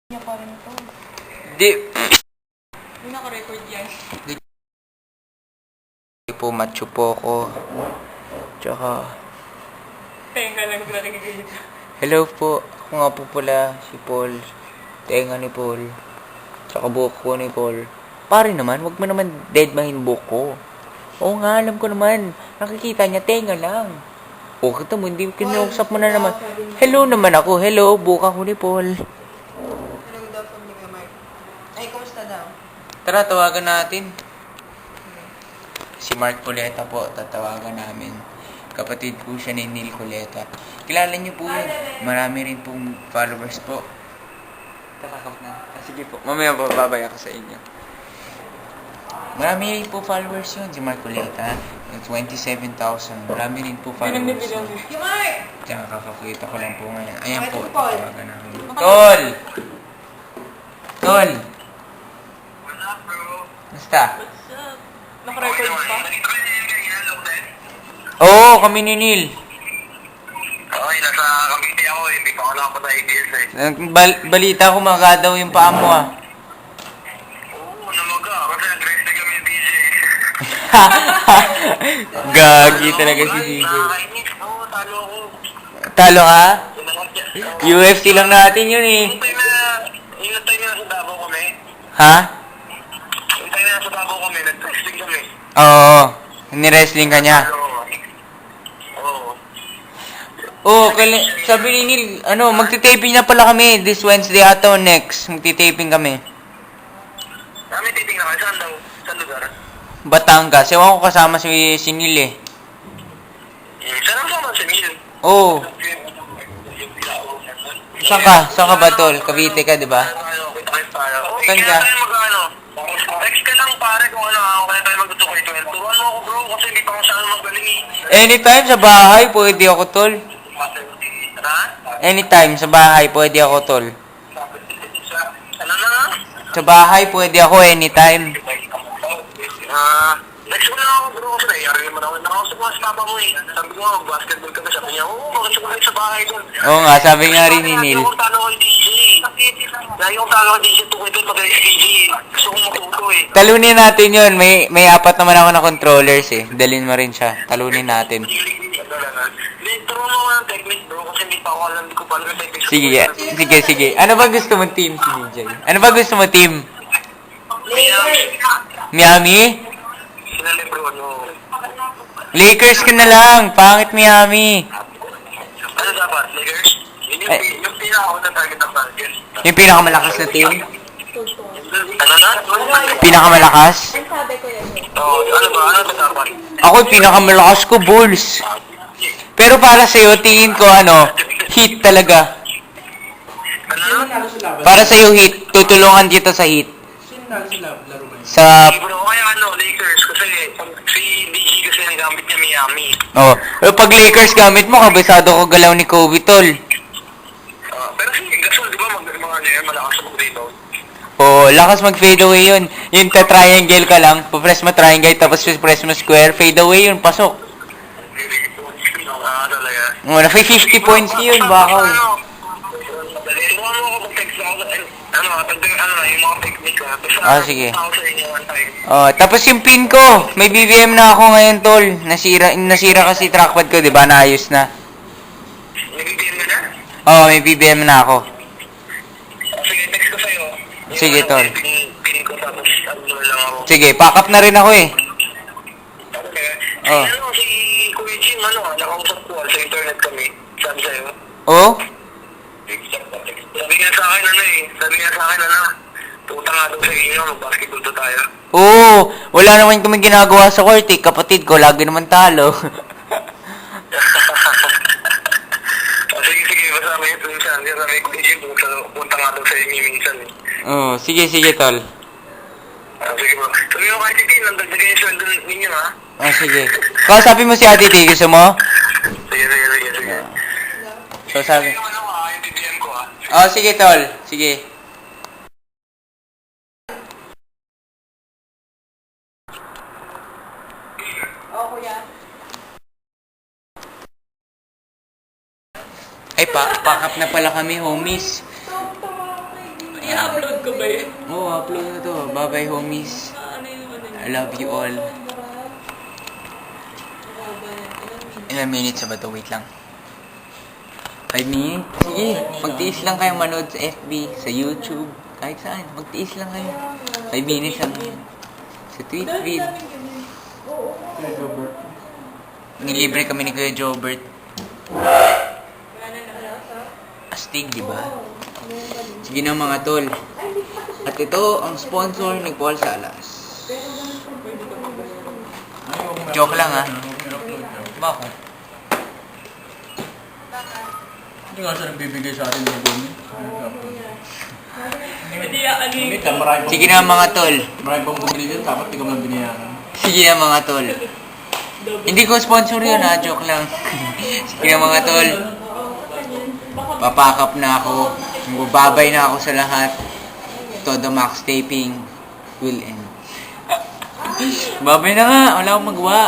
Niya pa rin ito. Di. May naka-record yan. Di po, macho po ako. Tsaka... Tenga lang naglalagay. Hello po. Ako nga po pala si Paul. Tenga ni Paul. Tsaka buhok ko ni Paul. Pare naman, wag mo naman deadmahin buhok ko. Oo nga, alam ko naman. Nakikita niya, tenga lang. O, kita mo, hindi kinausap mo na naman. Hello naman ako. Hello, buhok ako ni Paul. Hello daw from ni Mark. Ay, kumusta daw? Tara, tawagan natin. Si Mark Coleta po, tatawagan namin. Kapatid po siya ni Neil Coleta. Kilala niyo po yun. Marami rin pong followers po. Takakap na. Sige po, mamaya babay ako sa inyo. Marami rin po followers yun, si Mark Coleta. 27,000. Marami rin po followers yun. Yung Mark! Tsaka kakakita ko lang po ngayon. Ayan po, tatawagan namin. Tol! Tol! What's up, bro? Basta? What's up? Naka-record pa? Oo, kami ni Neil. Okay, nasa Cavite ako eh. Hindi pa ako nakapunta ABS eh. Balita ko maga daw yung paa mo ah. Oo, namaga. Kasi nag-race na kami yung DJ. Gagi talaga si DJ. Nakakainis. Oo, talo ako. Talo ka? Oo. UFC lang natin yun eh. Yung time na nasa Davao kami. Ha? Yung time na nasa Davao kami, nag-wrestling kami. Oo. Ni-wrestling ka niya. Oo. Oo, sabi ni Neil, magtitaping na pala kami this Wednesday ata o next. Magtitaping kami. Kami titingnan kayo. Saan daw? Saan lugar? Batangas. Ewan ko kasama si Neil eh. Saan ang sama si Neil? Oo. Saan ka ba, Tol? Cavite ka, di ba? Saan ka? Text ka lang pare kung ano, ako kaya tayo magtutukoy 12. Turuan mo ako bro, kasi hindi pa ako saan magaling eh. Anytime sa bahay, pwede ako, Tol. Ha? Anytime sa bahay, pwede ako, Tol. Ano na nga? Sa bahay, pwede ako anytime. Next mo na ako bro, kasi nangyari naman ako. Nakausap mo sa papa mo eh. Sabi ko, basketball kami. Sabi niya, oo, bakit siya kumain sa bahay doon? Oo nga, sabi nga rin ni Neil. Lagi akong talo kay DJ. Lagi akong talo kay DJ, tukay doon pag DJ. Gusto kong matuto eh. Talunin natin yun. May apat naman ako na controllers eh. Dalhin mo rin siya. Talunin natin. Hindi, turo mo ako ng technique bro, kasi hindi pa ako alam, hindi ko pa alam yung technique. Sige. Ano ba gusto mo team si DJ? Ano ba gusto mo team? Miami? Sila Lebron, no. Lakers ka na lang. Pangit Miami. Ano dapat, Lakers? Yung pinaka-una target ng target. Yung pinakamalakas na team? Ano na? Pinakamalakas? Oo, ano ba? Ano ba dapat? Ako yung pinakamalakas ko, Bulls. Pero para sa'yo, tingin ko Heat talaga. Ano? Para sa'yo, Heat. Tutulungan kita sa Heat. Sa... Bro, kaya Lakers, kasi si DC kasi ang gamit niya Miami. Oh, pero pag Lakers gamit mo, kabisado ko galaw ni Kobe, Tol. Pero si Gasol, di ba, malakas sa mag-rebound? Oh, lakas mag-fade away yun. Yung triangle ka lang, pa-press mo triangle, tapos press mo square, fade away yun, pasok. Talaga. Oh, na 50 points yun, baka eh. Turuan mo ako mag-text ako, yung mga technique Sige. Ako sa inyo one time. Oh, tapos yung pin ko, may BBM na ako ngayon, Tol. Nasira kasi trackpad ko, di ba? Naayos na. Nag-game ka na? Oh, may BBM na ako. Sige, text ko sa'yo. Sige, Tol. Pin ko, tapos lang ako. Sige, pack up na rin ako eh. Oh. Si Kuya Jim, nakausap ko sa internet kami. Sabi sa'yo. Oh? Sabi niya sa akin, puta nga daw sa inyo, mag-basketball to tayo. Oo, wala naman kami ginagawa sa court eh. Kapatid ko, lagi naman talo. Sige, basta may minsan. Sabi ko, Kuya Jim, punta nga daw sa inyo minsan. Oh, sige, Tol. Sige bro. Sabi mo kay Titi, nandagdagan yung sweldo ninyo ha? Ah, sige. Kausapin mo si Ate T, gusto mo? Sige. So, sabi. Yung yung DDM ko ha? Oh, sige, Tol. Sige. Oo, kuya. Ay, pack up na pala kami, homies. I-upload ko ba yun? Oo, upload na to. Bye-bye, homies. Ano yung ano I love you all. Ilan minutes na ba to? Wait lang. 5 minutes? Sige, magtiis lang kayo manood sa FB, sa YouTube, kahit saan. Magtiis lang kayo. 5 minutes lang. Sa Tweetfeed. Nilibre kami ni Kuya Jobert. Astig, di ba? Sige na mga tol. At ito ang sponsor ni Paul Salas. Joke lang ha. Bakit? Hindi nga siya nagbibigay sa atin ng gumi. Hindi ano yung... Hindi ka, marami pang Sige na mga tol. marami pang bumili dyan, dapat di ka man binayaran. Sige na mga tol. Hindi ko sponsor yun ha, joke lang. Sige na mga tol. Papakap na ako. Babay na ako sa lahat. Todo max taping will end. Babay na nga, wala akong magawa.